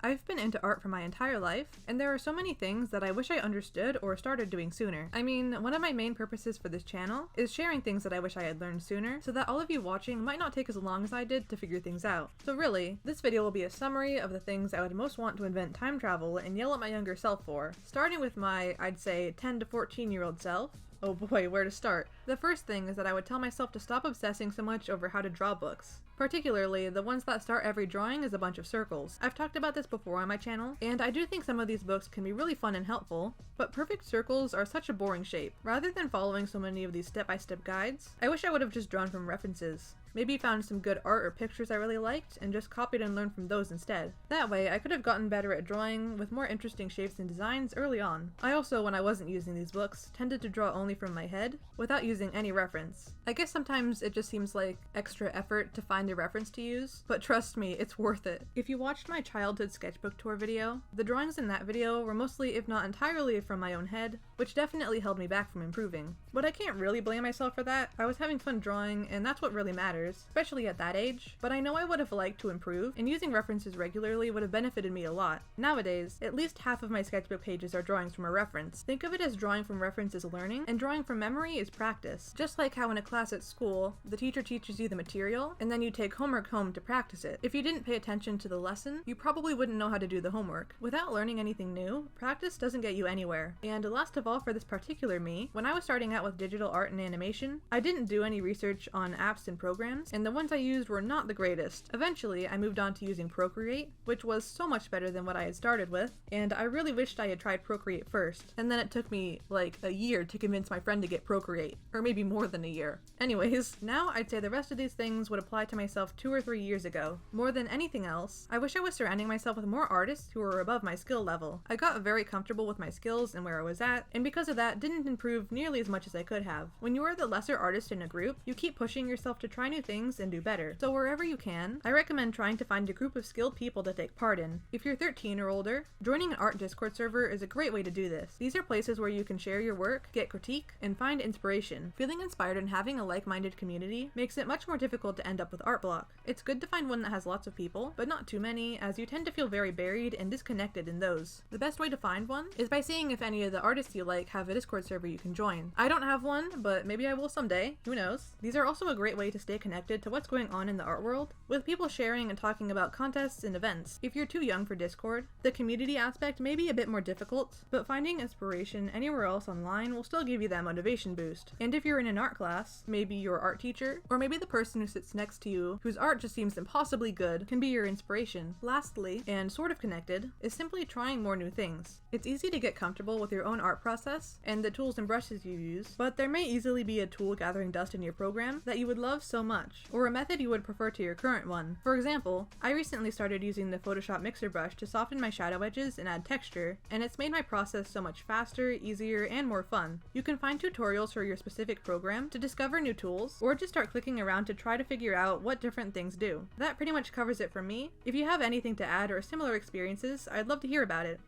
I've been into art for my entire life, and there are so many things that I wish I understood or started doing sooner. I mean, one of my main purposes for this channel is sharing things that I wish I had learned sooner, so that all of you watching might not take as long as I did to figure things out. So really, this video will be a summary of the things I would most want to invent time travel and yell at my younger self for, starting with my, I'd say, 10 to 14-year-old self. Oh boy, where to start? The first thing is that I would tell myself to stop obsessing so much over how to draw books. Particularly, the ones that start every drawing as a bunch of circles. I've talked about this before on my channel, and I do think some of these books can be really fun and helpful, but perfect circles are such a boring shape. Rather than following so many of these step-by-step guides, I wish I would have just drawn from references. Maybe found some good art or pictures I really liked, and just copied and learned from those instead. That way, I could have gotten better at drawing with more interesting shapes and designs early on. I also, when I wasn't using these books, tended to draw only from my head, without using any reference. I guess sometimes it just seems like extra effort to find a reference to use, but trust me, it's worth it. If you watched my childhood sketchbook tour video, the drawings in that video were mostly, if not entirely, from my own head, which definitely held me back from improving. But I can't really blame myself for that. I was having fun drawing, and that's what really matters, especially at that age, but I know I would have liked to improve, and using references regularly would have benefited me a lot. Nowadays, at least half of my sketchbook pages are drawings from a reference. Think of it as drawing from reference is learning, and drawing from memory is practice. Just like how in a class at school, the teacher teaches you the material, and then you take homework home to practice it. If you didn't pay attention to the lesson, you probably wouldn't know how to do the homework. Without learning anything new, practice doesn't get you anywhere. And last of all, for this particular me, when I was starting out with digital art and animation, I didn't do any research on apps and programs, and the ones I used were not the greatest. Eventually, I moved on to using Procreate, which was so much better than what I had started with, and I really wished I had tried Procreate first, and then it took me like a year to convince my friend to get Procreate, or maybe more than a year. Anyways, now I'd say the rest of these things would apply to myself 2 or 3 years ago. More than anything else, I wish I was surrounding myself with more artists who were above my skill level. I got very comfortable with my skills and where I was at, and because of that, didn't improve nearly as much as I could have. When you are the lesser artist in a group, you keep pushing yourself to try new things and do better. So wherever you can, I recommend trying to find a group of skilled people to take part in. If you're 13 or older, joining an art Discord server is a great way to do this. These are places where you can share your work, get critique, and find inspiration. Feeling inspired and having a like-minded community makes it much more difficult to end up with art block. It's good to find one that has lots of people, but not too many, as you tend to feel very buried and disconnected in those. The best way to find one is by seeing if any of the artists you like have a Discord server you can join. I don't have one, but maybe I will someday. Who knows? These are also a great way to stay connected to what's going on in the art world, with people sharing and talking about contests and events. If you're too young for Discord, the community aspect may be a bit more difficult, but finding inspiration anywhere else online will still give you that motivation boost. And if you're in an art class, maybe your art teacher, or maybe the person who sits next to you whose art just seems impossibly good, can be your inspiration. Lastly, and sort of connected, is simply trying more new things. It's easy to get comfortable with your own art process and the tools and brushes you use, but there may easily be a tool gathering dust in your program that you would love so much, or a method you would prefer to your current one. For example, I recently started using the Photoshop mixer brush to soften my shadow edges and add texture, and it's made my process so much faster, easier, and more fun. You can find tutorials for your specific program to discover new tools, or just start clicking around to try to figure out what different things do. That pretty much covers it for me. If you have anything to add or similar experiences, I'd love to hear about it.